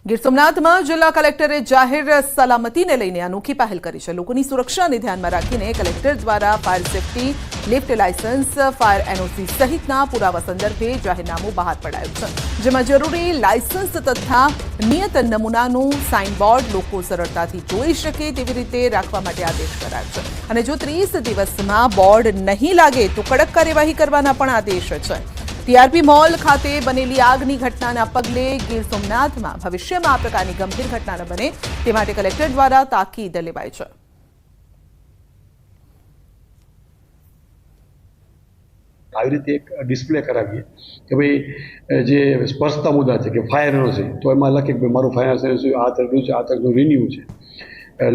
ગીર સોમનાથમાં જિલ્લા કલેક્ટરે જાહેર સલામતીને લઈને અનોખી પહેલ કરી છે। લોકોની સુરક્ષાને ધ્યાનમાં રાખીને કલેક્ટર દ્વારા fire safety, lift licence, fire NOC સહિતના પુરાવા સંદર્ભે જાહેરનામું બહાર પડાયું છે, જેમાં જરૂરી લાયસન્સ તથા નિયત નમૂનાનું સાઇનબોર્ડ લોકો સરળતાથી જોઈ શકે તેવી રીતે રાખવા માટે આદેશ કરાયો છે અને જો 30 દિવસમાં બોર્ડ નહીં લાગે તો કડક કાર્યવાહી કરવાના પણ આદેશ છે। टीआरपी मॉल खाते बनेली આગની ઘટનાના પગલે ગીર સોમનાથમાં ભવિષ્યમાં આ પ્રકારની ગંભીર ઘટના ન બને તે માટે કલેક્ટર દ્વારા તાકીદ લેવાઈ છે। આવી રીતે એક ડિસ્પ્લે કરાવીએ કે ભાઈ જે સ્પર્શતા મુદ્દા છે કે ફાયર એનઓસી તો એમાં લખે કે મારું ફાયર એનઓસી આ તરફનું છે, આ તરફનું રિન્યુ છે।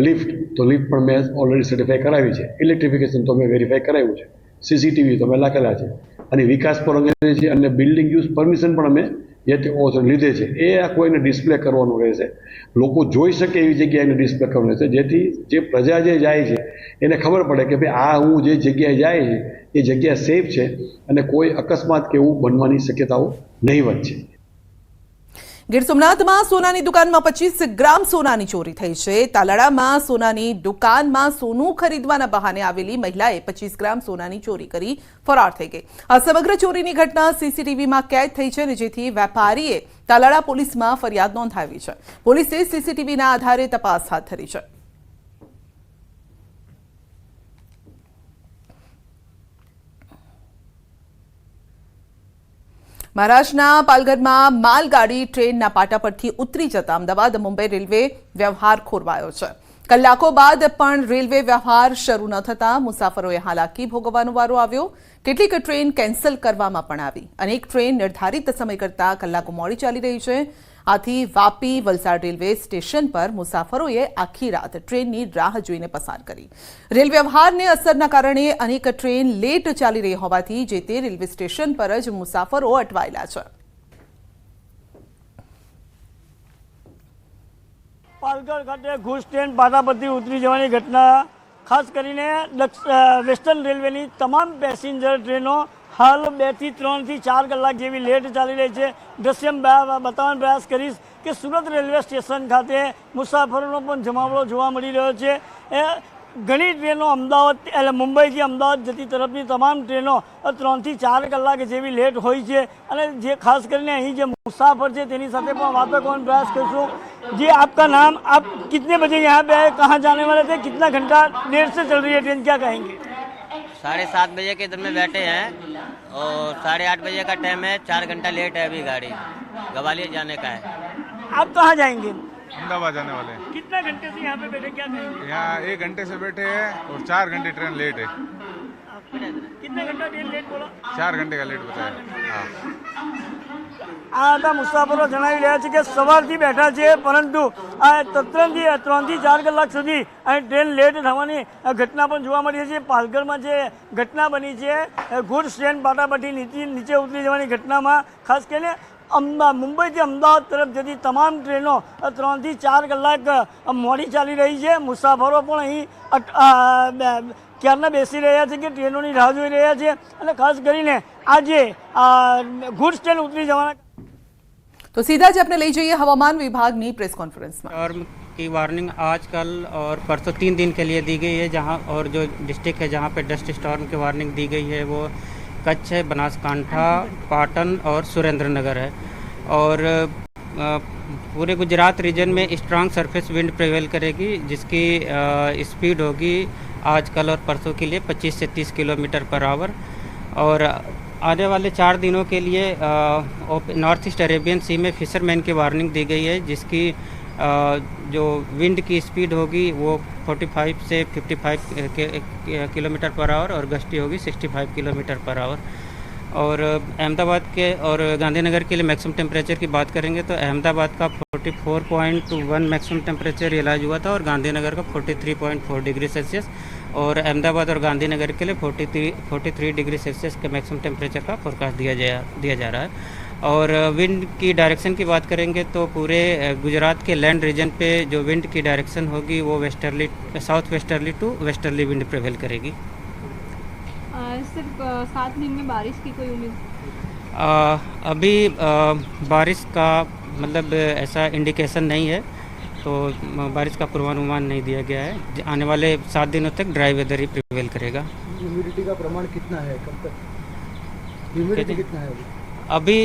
લિફ્ટ તો લિફ્ટ પણ મેં ઓલરેડી સર્ટિફાઈ કરાવી છે। ઇલેક્ટ્રિફિકેશન તો મેં વેરીફાઈ કરાવ્યું છે। સીસીટીવી તો મેં લખેલા છે અને વિકાસ પરવાનગી છે અને બિલ્ડિંગ યુઝ પરમિશન પણ અમે લીધે છે। એ આ કોઈને ડિસ્પ્લે કરવાનું રહેશે, લોકો જોઈ શકે એવી જગ્યાએ એને ડિસ્પ્લે કરવાનું રહેશે, જેથી જે પ્રજા જે જાય છે એને ખબર પડે કે ભાઈ આ હું જે જગ્યાએ જાય છે એ જગ્યા સેફ છે અને કોઈ અકસ્માત કે એવું બનવાની શક્યતાઓ નહીવત છે। ગીર સોમનાથમાં સોનાની દુકાનમાં 25 ગ્રામ સોનાની ચોરી થઈ છે। તાલાળામાં સોનાની દુકાનમાં સોનું ખરીદવાના બહાને આવેલી મહિલાએ 25 ગ્રામ સોનાની ચોરી કરી ફરાર થઈ ગઈ। આ સમગ્ર ચોરીની ઘટના સીસીટીવીમાં કેદ થઈ છે અને જેથી વેપારીએ તાલાળા પોલીસમાં ફરિયાદ નોંધાવી છે। પોલીસે સીસીટીવીના આધારે તપાસ હાથ ધરી છે। મહારાષ્ટ્રના પાલઘરમાં માલગાડી ટ્રેનના પાટા પરથી ઉતરી જતા અમદાવાદ મુંબઈ રેલવે વ્યવહાર ખોરવાયો છે। કલાકો બાદ પણ રેલવે વ્યવહાર શરૂ ન થતા મુસાફરોએ હાલાકી ભોગવવાનો વારો આવ્યો। કેટલીક ટ્રેન કેન્સલ કરવામાં પણ આવી। અનેક ટ્રેન નિર્ધારિત સમય કરતાં કલાકો મોડી ચાલી રહી છે। આથી વાપી વલસાડ રેલવે સ્ટેશન પર મુસાફરોએ આખી રાત ટ્રેનની રાહ જોઈને પસાર કરી। રેલ વ્યવહારને અસરના કારણે અનેક ટ્રેન લેટ ચાલી રહી હોવાથી જે તે રેલવે સ્ટેશન પર જ મુસાફરો અટવાયેલા છે। પાલઘર ખાતે ઘૂસ ટ્રેન પાટા પરથી ઉતરી જવાની ઘટના ખાસ કરીને વેસ્ટર્ન રેલવેની તમામ પેસેન્જર ટ્રેનો હાલ 2 થી 3 થી 4 કલાક જેવી લેટ ચાલી રહી છે। દ્રશ્ય બતાવવાનો પ્રયાસ કરીશ કે સુરત રેલવે સ્ટેશન ખાતે મુસાફરોનો પણ જમાવડો જોવા મળી રહ્યો છે। ઘણી ટ્રેનો અમદાવાદ એટલે મુંબઈથી અમદાવાદ જતી તરફની તમામ ટ્રેનો 3 થી 4 કલાક જેવી લેટ હોય છે અને જે ખાસ કરીને અહીં જે मुसाफर છે તેની સાથે પણ વાતો કરવાનો प्रयास કરીશું। जी आपका नाम, आप कितने बजे यहाँ पे आए, कहाँ जाने वाले थे, कितना घंटा देर से चल रही है ट्रेन, क्या कहेंगे? 7:30 बजे के इधर में बैठे हैं और 8:30 बजे का टाइम है। 4 घंटा लेट है अभी, गाड़ी ग्वालियर जाने का है। आप कहाँ जाएंगे? अहमदाबाद जाने वाले हैं। कितना घंटे से यहाँ पे बैठे, क्या कहेंगे? यहाँ 1 घंटे से बैठे हैं और 4 घंटे ट्रेन लेट है। कितना घंटा ट्रेन लेट बोला? 4 घंटे का लेट बताया। हाँ, આ હતા મુસાફરો જણાવી રહ્યા છે કે સવારથી બેઠા છે પરંતુ આ 3 થી 4 કલાક સુધી ટ્રેન લેટ થવાની ઘટના પણ જોવા મળી છે। પાલઘરમાં જે ઘટના બની છે ગુડ્સ ટ્રેન પાટા પરથી નીચે ઉતરી જવાની ઘટનામાં ખાસ કરીને મુંબઈથી અમદાવાદ તરફ જતી તમામ ટ્રેનો 3 થી 4 કલાક મોડી ચાલી રહી છે। મુસાફરો પણ અહીં ક્યારના બેસી રહ્યા છે કે ટ્રેનોની રાહ જોઈ રહ્યા છે અને ખાસ કરીને આજે ગુડ્સ ટ્રેન ઉતરી જવાના। तो सीधा ज अपने ले जाइए हवामान विभाग की प्रेस कॉन्फ्रेंस में। और की वार्निंग आज कल और परसों 3 दिन के लिए दी गई है, जहां और जो डिस्ट्रिक्ट है जहां पे डस्ट स्टॉर्म की वार्निंग दी गई है वो कच्छ है, बनासकांठा, पाटन और सुरेंद्र नगर है। और पूरे गुजरात रीजन में स्ट्रांग सरफेस विंड प्रिवेल करेगी, जिसकी स्पीड होगी आज कल और परसों के लिए 25 से 30 किलोमीटर पर आवर। और आने वाले 4 दिनों के लिए नॉर्थ ईस्ट अरेबियन सी में फिशरमैन की वार्निंग दी गई है, जिसकी जो विंड की स्पीड होगी वो 45 से 55 किलोमीटर पर आवर और गस्ती होगी 65 किलोमीटर पर आवर। और अहमदाबाद के और गांधीनगर के लिए मैक्सिमम टेम्परेचर की बात करेंगे तो अहमदाबाद का 44.1 मैक्सिमम टेम्परेचर रियलाइज हुआ था और गांधीनगर का 43.4 डिग्री सेल्सियस। और अहमदाबाद और गांधीनगर के लिए 43 डिग्री सेल्सियस के मैक्सिमम टेम्परेचर का फोरकास्ट दिया जा रहा है। और विंड की डायरेक्शन की बात करेंगे तो पूरे गुजरात के लैंड रीजन पे जो विंड की डायरेक्शन होगी वो westerly, south westerly to westerly wind prevail करेगी। सिर्फ 7 दिन में बारिश की कोई उम्मीद? अभी बारिश का मतलब ऐसा इंडिकेशन नहीं है, तो बारिश का पूर्वानुमान नहीं दिया गया है। आने वाले 7 दिनों तक ड्राई वेदर ही प्रिवेल करेगा। ह्यूमिडिटी का प्रमाण कितना है, कब तक ह्यूमिडिटी कितना है अभी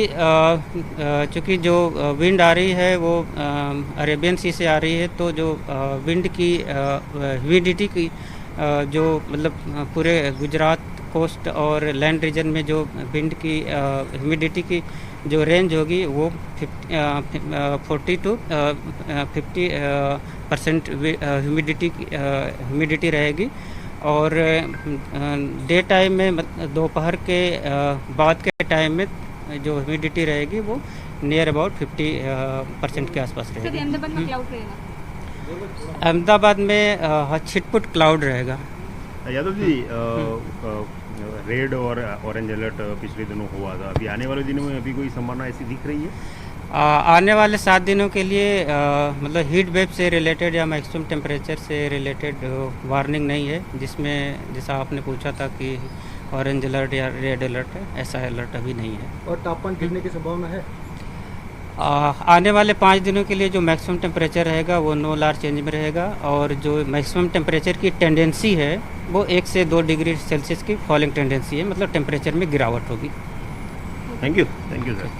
चूँकि जो विंड आ रही है वो अरेबियन सी से आ रही है, तो जो विंड की ह्यूमिडिटी की जो मतलब पूरे गुजरात कोस्ट और लैंड रीजन में जो विंड की ह्यूमिडिटी की जो रेंज होगी वो 40 to 50% ह्यूमिडिटी रहेगी। और डे टाइम में दोपहर के बाद के टाइम में जो ह्यूमिडिटी रहेगी वो नियर अबाउट 50% के आसपास सर रहेगी। अहमदाबाद में क्लाउड रहेगा? अहमदाबाद में छिटपुट क्लाउड रहेगा। यादव जी, रेड और ऑरेंज अलर्ट पिछले दिनों हुआ था, अभी आने वाले दिनों में अभी कोई संभावना ऐसी दिख रही है? आने वाले 7 दिनों के लिए मतलब हीट वेव से रिलेटेड या मैक्सिमम टेम्परेचर से रिलेटेड वार्निंग नहीं है, जिसमें जैसा आपने पूछा था कि ऑरेंज अलर्ट या रेड अलर्ट है, ऐसा अलर्ट अभी नहीं है। और तापमान गिरने की संभावना है? आने वाले 5 दिनों के लिए जो मैक्सिमम टेम्परेचर रहेगा वो नो लार्ज चेंज में रहेगा, और जो मैक्सिमम टेम्परेचर की टेंडेंसी है वो 1 से 2 डिग्री सेल्सियस की फॉलिंग टेंडेंसी है, मतलब टेम्परेचर में गिरावट होगी। Thank you sir.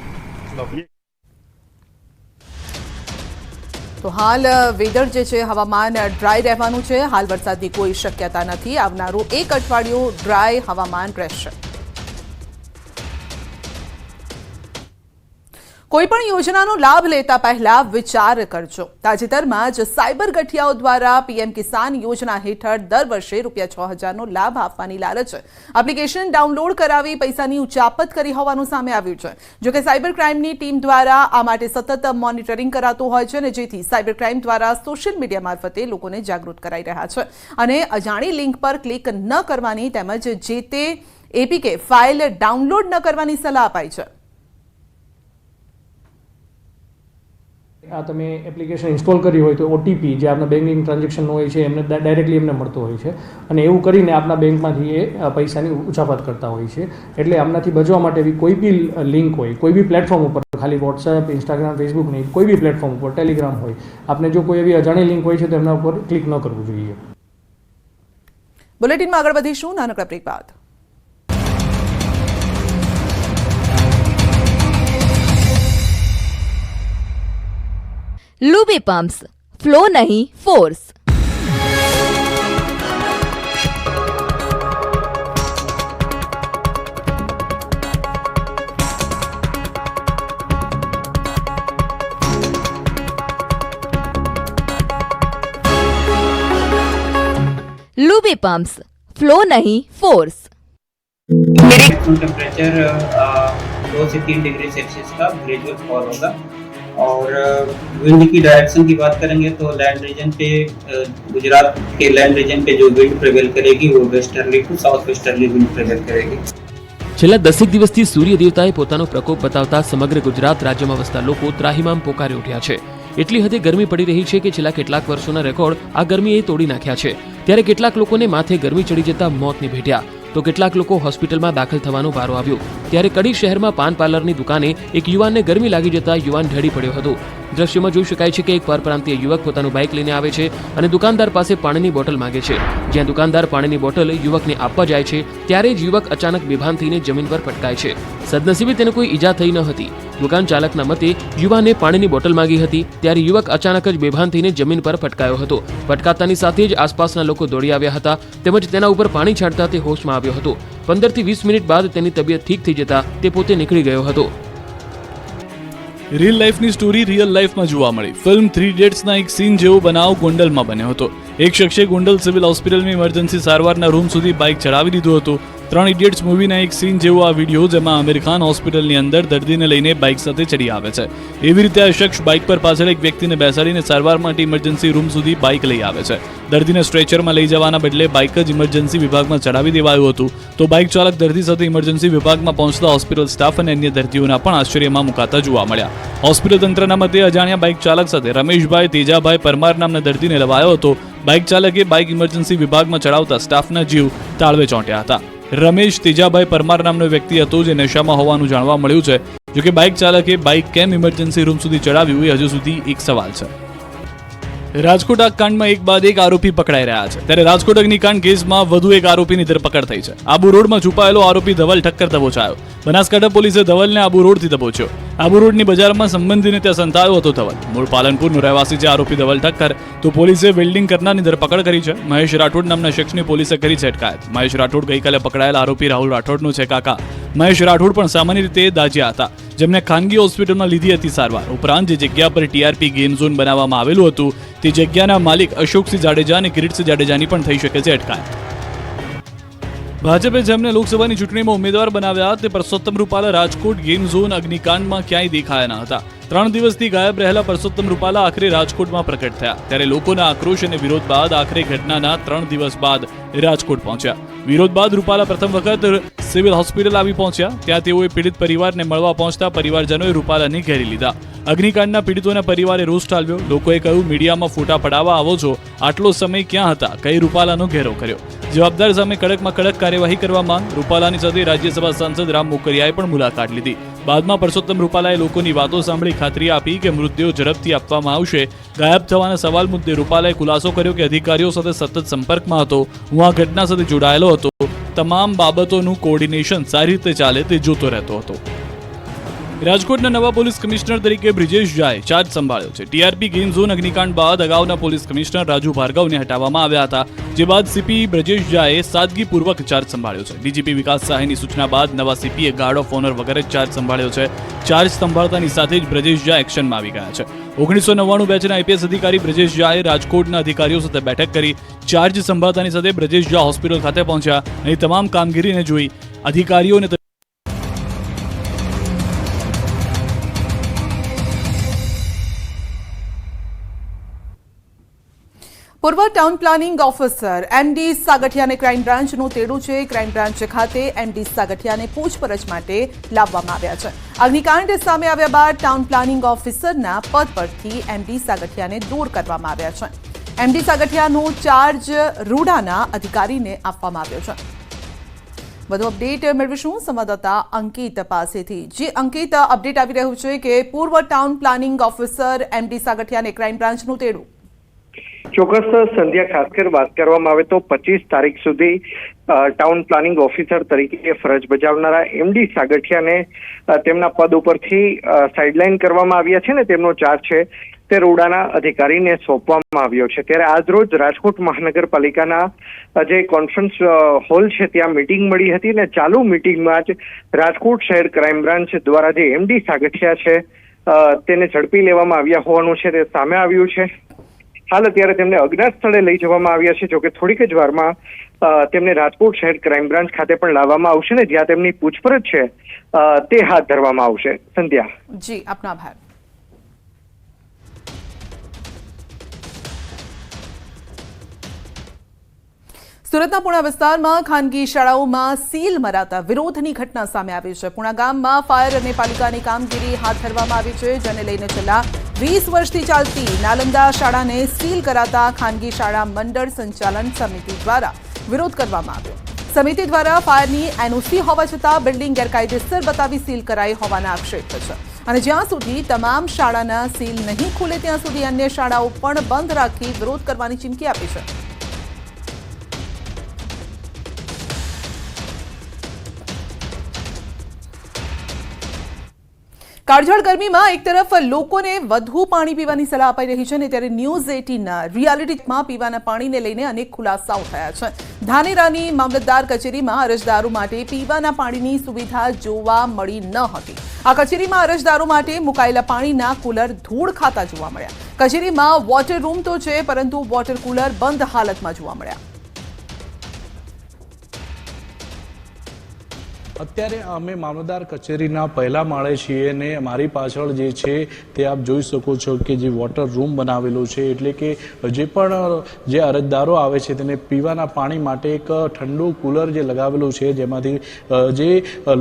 તો હાલ વેધર જે છે હવામાન ડ્રાય રહેવાનું છે। હાલ વરસાદની કોઈ શક્યતા નથી। આવનારું 1 અઠવાડિયું ડ્રાય હવામાન રહેશે। કોઈપણ યોજનાનો લાભ લેતા પહેલા વિચાર કરજો। તાજેતરમાં જ સાયબર ગઠિયાઓ દ્વારા પીએમ કિસાન યોજના હેઠળ દર વર્ષે ₹6,000નો લાભ આપવાની લાલચ એપ્લિકેશન ડાઉનલોડ કરાવી પૈસાની ઉચાપત કરી હોવાનું સામે આવ્યું છે। જો કે સાયબર ક્રાઇમની ટીમ દ્વારા આ માટે સતત મોનિટરિંગ કરાતું હોય છે, અને જેથી સાયબર ક્રાઇમ દ્વારા સોશિયલ મીડિયા મારફતે લોકોને જાગૃત કરાઈ રહ્યા છે અને અજાણી લિંક પર ક્લિક ન કરવાની તેમજ જે તે એપીકે ફાઇલ ડાઉનલોડ ન કરવાની સલાહ અપાઈ છે। આ તમે એપ્લિકેશન ઇન્સ્ટોલ કરી હોય તો ઓટીપી જે આપણા બેંકિંગ ટ્રાન્ઝેક્શન હોય છે એમને ડાયરેક્ટલી એમને મળતો હોય છે, અને એવું કરીને આપણા બેંકમાંથી એ પૈસાની ઉચાપત કરતા હોય છે। એટલે આમનાથી બચવા માટે બી કોઈ બી લિંક હોય, કોઈ બી પ્લેટફોર્મ ઉપર, ખાલી વોટ્સએપ, ઇન્સ્ટાગ્રામ, ફેસબુક નહીં, કોઈ બી પ્લેટફોર્મ ઉપર, ટેલિગ્રામ હોય, આપને જો કોઈ એવી અજાણી લિંક હોય છે તો એમના ઉપર ક્લિક ન કરવું જોઈએ। બુલેટિનમાં આગળ વધીશું નાનકડા બ્રેક બાદ। लूबी पम्प्स, फ्लो नहीं फोर्स। लूबी पम्प्स, फ्लो नहीं फोर्स। टेम्परेचर 2 से 3 डिग्री सेल्सियस का ग्रेजुअल फॉल होगा। और विंड की डायरेक्शन की बात करेंगे तो लैंड रीजन पे गुजरात के लैंड रीजन पे जो विंड प्रिवेल करेगी वो westerly to south westerly wind prevail करेगी। છેલ્લા 10 દિવસથી સૂર્ય દેવતાએ પોતાનો પ્રકોપ બતાવતા સમગ્ર ગુજરાત રાજ્યમાં વસતા લોકો ત્રાહિમામ પોકારી ઉઠ્યા છે। એટલી હદે ગરમી પડી રહી છે કે છેલ્લા કેટલાક વર્ષોના રેકોર્ડ આ ગરમીએ તોડી નાખ્યા છે। ત્યારે કેટલાક લોકોને માથે ગરમી ચડી જતા મોતને ભેટ્યા, તો કેટલાક લોકો હોસ્પિટલમાં દાખલ થવાનો વારો આવ્યો। ત્યારે કડી શહેરમાં પાન પાર્લરની દુકાને એક યુવાનને ગરમી લાગી જતા યુવાન ઢળી પડ્યો હતો। દ્રશ્યમાં જોઈ શકાય છે કે એક પરપ્રાંતીય યુવક પોતાનું બાઇક લઈને આવે છે અને દુકાનદાર પાસે પાણીની બોટલ માંગે છે। જ્યાં દુકાનદાર પાણીની બોટલ યુવકને આપવા જાય છે ત્યારે જ યુવક અચાનક બેભાન થઈને જમીન પર પટકાય છે। સદનસીબે તેને કોઈ ઈજા થઈ ન હતી। દુકાન ચાલકના મતે યુવાને પાણીની બોટલ માંગી હતી ત્યારે યુવક અચાનક જ બેભાન થઈને જમીન પર પટકાયો હતો। પટકાતાની સાથે જ આસપાસના લોકો દોડી આવ્યા હતા તેમજ તેના ઉપર પાણી છાંટતા તે હોશમાં આવ્યો હતો। 15 થી 20 મિનિટ બાદ તેની તબિયત ઠીક થઈ જતા તે પોતે નીકળી ગયો હતો। रियल लाइफ ની સ્ટોરી રિયલ લાઈફમાં જોવા મળી। ફિલ્મ 3 ઇડિયટ્સના એક સીન જેવો બનાવ ગોંડલમાં બન્યો હતો। એક શખ્સે ગોંડલ સિવિલ હોસ્પિટલની ઇમરજન્સી સારવારના રૂમ સુધી બાઇક ચડાવી દીધું હતું। 3 ઇડિયટ્સ મૂવીના એક સીન જેવો આ વિડીયો, જેમાં આમિર ખાન હોસ્પિટલની અંદર દર્દીને લઈને બાઇક સાથે ચડી આવે છે। એવી રીતે આ શખ્સ બાઇક પર પાછળ એક વ્યક્તિને બેસાડીને સારવાર માટે ઇમરજન્સી રૂમ સુધી બાઇક લઈ આવે છે। દર્દીને સ્ટ્રેચરમાં લઈ જવાના બદલે બાઇક જ ઇમરજન્સી વિભાગમાં ચડાવી દેવાયું હતું। તો બાઇક ચાલક દર્દી સાથે ઇમરજન્સી વિભાગમાં પહોંચતા હોસ્પિટલ સ્ટાફ અને અન્ય દર્દીઓના પણ આશ્ચર્યમાં મુકાતા જોવા મળ્યા। હોસ્પિટલ તંત્રના મતે અજાણ્યા બાઇક ચાલક સાથે રમેશભાઈ તેજાભાઈ પરમાર નામના દર્દીને લવાયો હતો। બાઇક ચાલકે બાઇક ઇમરજન્સી વિભાગમાં ચડાવતા સ્ટાફના જીવ તાળવે ચોંટ્યા હતા। રમેશ તેજાભાઈ પરમાર નામનો વ્યક્તિ હતો જે નશામાં હોવાનું જાણવા મળ્યું છે। જોકે બાઇક ચાલકે બાઇક કેમ ઇમરજન્સી રૂમ સુધી ચડાવ્યું એ હજુ સુધી એક સવાલ છે. રાજકોટ આગકાંડમાં એક બાદ એક આરોપી પકડાઈ રહ્યા છે, ત્યારે રાજકોટ અગ્નિકાંડ કેસમાં વધુ એક આરોપીની ધરપકડ થઈ છે. આબુ રોડમાં છુપાયેલો આરોપી ધવલ ઠક્કર દબોચાયો. બનાસકાંઠા પોલીસે ધવલને આબુ રોડથી દબોચ્યો. આબુ રોડની બજારમાં સંબંધીને ત્યાં સંતાયો હતો ધવલ. મૂળ પાલનપુરનો રહેવાસી છે આરોપી ધવલ ઠક્કર. તો પોલીસે વેલ્ડિંગ કરનારની ધરપકડ કરી છે. મહેશ રાઠોડ નામના શખ્સની પોલીસે કરી છે અટકાયત. મહેશ રાઠોડ ગઈકાલે પકડાયેલા આરોપી રાહુલ રાઠોડનો છે કાકા. મહેશ રાઠોડ પણ સામાન્ય રીતે દાજ્યા હતા, જેમને ખાનગી હોસ્પિટલમાં લીધી હતી સારવાર. ઉપરાંત જે જગ્યા પર ટીઆરપી ગેમ ઝોન બનાવવામાં આવેલું હતું તે જગ્યાના માલિક અશોકસિંહ જાડેજા અને કિરીટસિંહ જાડેજાની પણ થઈ શકે છે અટકાયત. ભાજપે જેમને લોકસભાની ચૂંટણીમાં ઉમેદવાર બનાવ્યા તે પરસોત્તમ રૂપાલા રાજકોટ ગેમ ઝોન અગ્નિકાંડમાં ક્યાંય દેખાયા ન હતા. 3 દિવસથી ગાયબ રહેલા પરસોત્તમ રૂપાલા આખરે રાજકોટમાં પ્રકટ થયા. ત્યારે લોકોના આક્રોશ અને વિરોધ બાદ આખરે ઘટનાના 3 દિવસ બાદ રાજકોટ પહોંચ્યા. વિરોધ બાદ રૂપાલા પ્રથમ વખત સિવિલ હોસ્પિટલ આવી પહોંચ્યા. ત્યાં તેઓએ પીડિત પરિવારને મળવા પહોંચતા પરિવારજનોએ રૂપાલાને ઘેરી લીધા. અગ્નિકાંડના પીડિતોના પરિવારે રોષ ઠાલવ્યો. લોકોએ કહ્યું, મીડિયામાં ફોટા પડાવવા આવો છો, આટલો સમય ક્યાં હતા, કઈ રૂપાલાનો ઘેરો કર્યો. જવાબદાર સામે કડકમાં કડક કાર્યવાહી કરવા માંગ. રૂપાલાની સાથે રાજ્યસભા સાંસદ રામ મોકરિયાએ પણ મુલાકાત લીધી. બાદમાં પરસોત્તમ રૂપાલાએ લોકોની વાતો સાંભળી ખાતરી આપી કે મૃતદેહો ઝડપથી આપવામાં આવશે. ગાયબ થવાના સવાલ મુદ્દે રૂપાલાએ ખુલાસો કર્યો કે અધિકારીઓ સાથે સતત સંપર્કમાં હતો, હું આ ઘટના સાથે જોડાયેલો હતો, તમામ બાબતોનું કોર્ડિનેશન સારી રીતે ચાલે તે જોતો રહેતો હતો. રાજકોટના નવા પોલીસ કમિશનર તરીકે બ્રિજેશ ઝાએ ચાર્જ સંભાળ્યો છે. ટીઆરપી ગેમ ઝોન અગ્નિકાંડ બાદ અગાઉના પોલીસ કમિશનર રાજુ ભાર્ગવને હટાવવામાં આવ્યા હતા, જે બાદ સીપી બ્રિજેશ ઝાએ સાદગીપૂર્વક ચાર્જ સંભાળ્યો છે. ડીજીપી વિકાસ સહાયની સૂચના બાદ નવા સીપીએ ગાર્ડ ઓફ ઓનર વગર જ ચાર્જ સંભાળ્યો છે. ચાર્જ સંભાળતાની સાથે જ બ્રિજેશ ઝા એક્શનમાં આવી ગયા છે. 1999 બેચના આઈપીએસ અધિકારી બ્રિજેશ ઝાએ રાજકોટના અધિકારીઓ સાથે બેઠક કરી. ચાર્જ સંભાળતાની સાથે બ્રિજેશ ઝા હોસ્પિટલ ખાતે પહોંચ્યા અને તમામ કામગીરીને જોઈ. અધિકારીઓને પૂર્વ ટાઉન પ્લાનિંગ ઓફિસર એમડી સાગઠિયાને ક્રાઇમ બ્રાન્ચનું તેડું છે. ક્રાઇમ બ્રાન્ચ ખાતે એમડી સાગઠિયાને પૂછપરછ માટે લાવવામાં આવ્યા છે. અગ્નિકાંડ સામે આવ્યા બાદ ટાઉન પ્લાનિંગ ઓફિસરના પદ પરથી એમડી સાગઠિયાને દૂર કરવામાં આવ્યા છે. એમડી સાગઠિયાનો ચાર્જ રૂડાના અધિકારીને આપવામાં આવ્યો છે. વધુ અપડેટ મેળવીશું સંવાદદાતા અંકિત પાસેથી. જે અંકિત, અપડેટ આવી રહ્યું છે કે પૂર્વ ટાઉન પ્લાનિંગ ઓફિસર એમડી સાગઠિયાને ક્રાઇમ બ્રાન્ચનું તેડું. ચોક્કસ સંધ્યા, ખાસ કરી વાત કરવામાં આવે તો 25 તારીખ સુધી ટાઉન પ્લાનિંગ ઓફિસર તરીકે ફરજ બજાવનારા એમડી સાગઠિયાને તેમના પદ ઉપરથી સાઇડલાઇન કરવામાં આવ્યા છે ને તેમનો ચાર્જ છે તે રૂડાના અધિકારીને સોંપવામાં આવ્યો છે. ત્યારે આજરોજ રાજકોટ મહાનગરપાલિકાના જે કોન્ફરન્સ હોલ છે ત્યાં મીટિંગ મળી હતી ને ચાલુ મીટિંગમાં જ રાજકોટ શહેર ક્રાઇમ બ્રાન્ચ દ્વારા જે એમડી સાગઠિયા છે તેને ઝડપી લેવામાં આવ્યા હોવાનું છે તે સામે આવ્યું છે. હાલ અત્યારે તેમને અજ્ઞાત સ્થળે લઈ જવામાં આવ્યા છે. જોકે થોડીક જ વારમાં તેમને રાજકોટ શહેર ક્રાઇમ બ્રાન્ચ ખાતે પણ લાવવામાં આવશે ને જ્યાં તેમની પૂછપરછ છે તે હાથ ધરવામાં આવશે. સંધ્યા. જી, આપનો આભાર. સુરતના પુણા વિસ્તારમાં ખાનગી શાળાઓમાં સીલ મરાતા વિરોધની ઘટના સામે આવી છે. પુણા ગામમાં ફાયર અને પાલિકાની કામગીરી હાથ ધરવામાં આવી છે, જેને લઈને છેલ્લા 20 વર્ષથી ચાલતી નાલંદા શાળાને સીલ કરાતા ખાનગી શાળા મંડળ સંચાલન સમિતિ દ્વારા વિરોધ કરવામાં આવ્યો. સમિતિ દ્વારા ફાયરની એનઓસી હોવા છતાં બિલ્ડિંગ ગેરકાયદેસર બતાવી સીલ કરાઈ હોવાના આક્ષેપ છે અને જ્યાં સુધી તમામ શાળાના સીલ નહીં ખુલે ત્યાં સુધી અન્ય શાળાઓ પણ બંધ રાખી વિરોધ કરવાની ચીમકી આપી છે. કાળઝાળ ગરમીમાં એક તરફ લોકોને વધુ પાણી પીવાની સલાહ અપાઈ રહી છે અને ત્યારે ન્યૂઝ 18ના રિયાલિટીમાં પીવાના પાણીને લઈને અનેક ખુલાસાઓ થયા છે. ધાનેરાની મામલતદાર કચેરીમાં અરજદારો માટે પીવાના પાણીની સુવિધા જોવા મળી ન હતી. આ કચેરીમાં અરજદારો માટે મુકાયેલા પાણીના કુલર ધૂળ ખાતા જોવા મળ્યા. કચેરીમાં વોટર રૂમ તો છે, પરંતુ વોટર કુલર બંધ હાલતમાં જોવા મળ્યા. અત્યારે અમે મામલતદાર કચેરીના પહેલા માળે છીએ અને મારી પાછળ જે છે તે આપ જોઈ શકો છો કે જે વોટર રૂમ બનાવેલો છે, એટલે કે જે પણ જે અરજદારો આવે છે તેને પીવાના પાણી માટે એક ઠંડુ કુલર જે લગાવેલું છે, જેમાંથી જે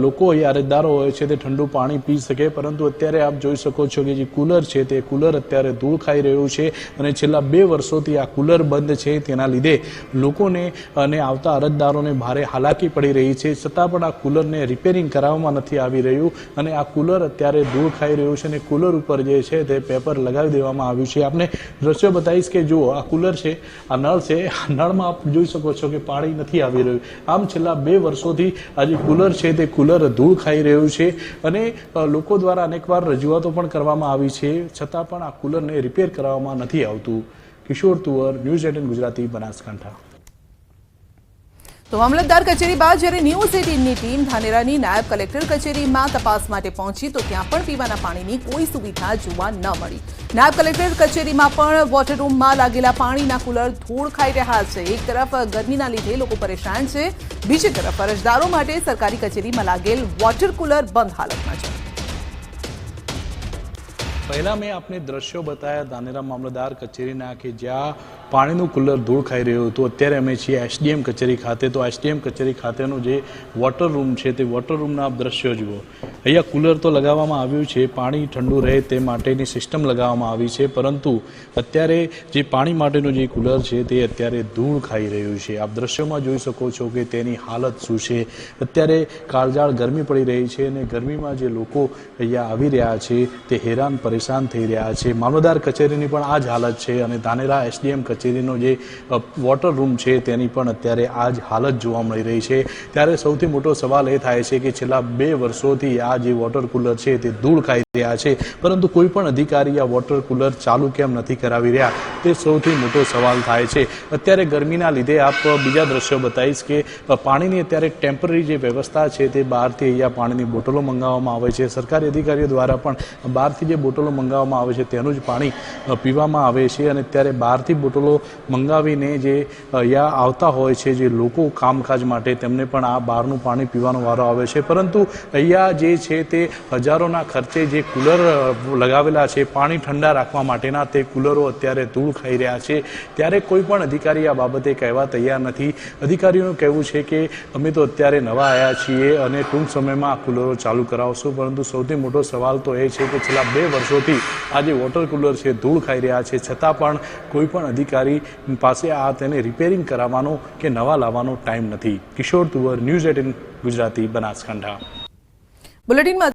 લોકો એ અરજદારો હોય છે તે ઠંડુ પાણી પી શકે. પરંતુ અત્યારે આપ જોઈ શકો છો કે જે કુલર છે તે કુલર અત્યારે ધૂળ ખાઈ રહ્યું છે અને છેલ્લા 2 વર્ષોથી આ કુલર બંધ છે. તેના લીધે લોકોને અને આવતા અરજદારોને ભારે હાલાકી પડી રહી છે. છતાં પણ આ કુલર કુલરને રિપેરિંગ કરાવવામાં નથી આવી રહ્યું અને આ કુલર અત્યારે ધૂળ ખાઈ રહ્યું છે અને કુલર ઉપર જે છે તે પેપર લગાવી દેવામાં આવ્યું છે. આપને દ્રશ્યો બતાવીશ કે જુઓ, આ કુલર છે, આ નળ છે, આ નળમાં આપ જોઈ શકો છો કે પાણી નથી આવી રહ્યું. આમ છેલ્લા 2 વર્ષોથી આ જે કુલર છે તે કુલર ધૂળ ખાઈ રહ્યું છે અને લોકો દ્વારા અનેકવાર રજૂઆતો પણ કરવામાં આવી છે, છતાં પણ આ કુલરને રિપેર કરવામાં નથી આવતું. કિશોર તુવર, ન્યૂઝ 18 ગુજરાતી, બનાસકાંઠા. તો મામલતદાર કચેરી બાદ જ્યારે ન્યૂઝ 18ની ટીમ ધાનેરાની નાયબ કલેક્ટર કચેરીમાં તપાસ માટે પહોંચી તો ત્યાં પણ પીવાના પાણીની કોઈ સુવિધા જોવા ન મળી. નાયબ કલેક્ટર કચેરીમાં પણ વોટર રૂમમાં લાગેલા પાણીના કુલર ધૂળ ખાઈ રહ્યા છે. એક તરફ ગરમીના લીધે લોકો પરેશાન છે, બીજી તરફ અરજદારો માટે સરકારી કચેરીમાં લાગેલ વોટર કુલર બંધ હાલતમાં છે. પહેલા મેં આપને દ્રશ્યો બતાવ્યા ધાનેરા મામલતદાર કચેરીના કે જ્યાં પાણીનું કુલર ધૂળ ખાઈ રહ્યું હતું. અત્યારે અમે છીએ એસડીએમ કચેરી ખાતે. તો એસડીએમ કચેરી ખાતેનું જે વોટર રૂમ છે તે વોટર રૂમના આપ દ્રશ્યો જુઓ. અહીંયા કુલર તો લગાવવામાં આવ્યું છે, પાણી ઠંડુ રહે તે માટેની સિસ્ટમ લગાવવામાં આવી છે, પરંતુ અત્યારે જે પાણી માટેનું જે કુલર છે તે અત્યારે ધૂળ ખાઈ રહ્યું છે. આપ દ્રશ્યોમાં જોઈ શકો છો કે તેની હાલત શું છે. અત્યારે કાળઝાળ ગરમી પડી રહી છે અને ગરમીમાં જે લોકો અહીંયા આવી રહ્યા છે તે હેરાન પરેશાન થઈ રહ્યા છે. મામલતદાર કચેરીની પણ આ જ હાલત છે અને ધાનેરા એસડીએમ કચેરીનો જે વોટર રૂમ છે તેની પણ અત્યારે આ જ હાલત જોવા મળી રહી છે. ત્યારે સૌથી મોટો સવાલ એ થાય છે કે છેલ્લા 2 વર્ષોથી આ જે વોટર કુલર છે તે ધૂળ ખાઈ રહ્યા છે, પરંતુ કોઈ પણ અધિકારી આ વોટર કુલર ચાલુ કેમ નથી કરાવી રહ્યા તે સૌથી મોટો સવાલ થાય છે. અત્યારે ગરમીના લીધે આપ બીજા દ્રશ્યો બતાવીશ કે પાણીની અત્યારે ટેમ્પરરી જે વ્યવસ્થા છે તે બહારથી અહીંયા પાણીની બોટલો મંગાવવામાં આવે છે. સરકારી અધિકારીઓ દ્વારા પણ બહારથી જે બોટલો મંગાવવામાં આવે છે તેનું જ પાણી પીવામાં આવે છે અને ત્યારે બહારથી બોટલો મંગાવીને જે અહીંયા આવતા હોય છે જે લોકો કામકાજ માટે, તેમને પણ આ બહારનું પાણી પીવાનો વારો આવે છે. પરંતુ અહીંયા જે છે તે હજારોના ખર્ચે જે કુલર લગાવેલા છે પાણી ઠંડા રાખવા માટેના, તે કુલરો અત્યારે ધૂળ ખાઈ રહ્યા છે. ત્યારે કોઈ પણ અધિકારી આ બાબતે કહેવા તૈયાર નથી. અધિકારીઓનું કહેવું છે કે અમે તો અત્યારે નવા આવ્યા છીએ અને ટૂંક સમયમાં આ કુલરો ચાલુ કરાવશું, પરંતુ સૌથી મોટો સવાલ તો એ છે કે છેલ્લા 2 વર્ષોથી આ જે વોટર કુલર છે ધૂળ ખાઈ રહ્યા છે, છતાં પણ કોઈ પણ અધિકારી પાસે આ તેને રિપેરિંગ કરાવવાનો કે નવા લાવવાનો ટાઈમ નથી. કિશોર તુવર, ન્યૂઝ 18 ગુજરાતી, બનાસકાંઠા. બુલેટિનમાં